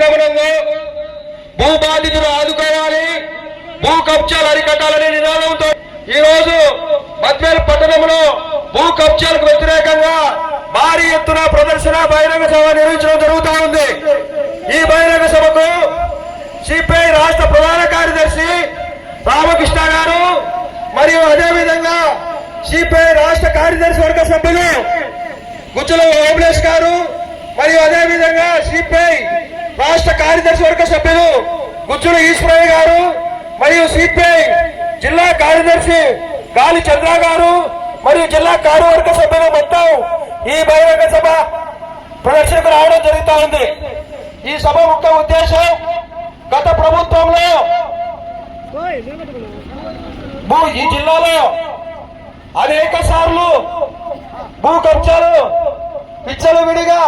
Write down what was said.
అనుగమనంగా భూ బాధితులు ఆదుకోవాలి, భూ కబ్జాలు అరికట్టాలనే నినాదంతో ఈ రోజు బద్వేల్ పట్టణంలో భూ కబ్జాలకు వ్యతిరేకంగా భారీ ఎత్తున ప్రదర్శన బహిరంగ సభ నిర్వహించడం జరుగుతూ ఉంది. ఈ బహిరంగ సభకు సిపిఐ రాష్ట్ర ప్రధాన కార్యదర్శి రామకృష్ణ గారు మరియు అదేవిధంగా సిపిఐ రాష్ట్ర కార్యదర్శి వర్గ సభ్యులు గుజ్జల ఓబులేష్ గారు మరియు అదేవిధంగా సిపిఐ రాష్ట్ర కార్యదర్శి వర్గ సభ్యులు గుజ్జుల ఈశ్వరయ్య గారు మరియు సిపిఐ జిల్లా కార్యదర్శి గాలి చంద్ర గారు మరియు జిల్లా కార్యవర్గ సభ్యులు మొత్తం ఈ బహిరంగ సభ ప్రదర్శనకు రావడం జరుగుతూ ఉంది. ఈ సభ ముఖ్య ఉద్దేశం గత ప్రభుత్వంలో ఈ జిల్లాలో అనేక సార్లు భూ కబ్జాలు విచ్చలవిడిగా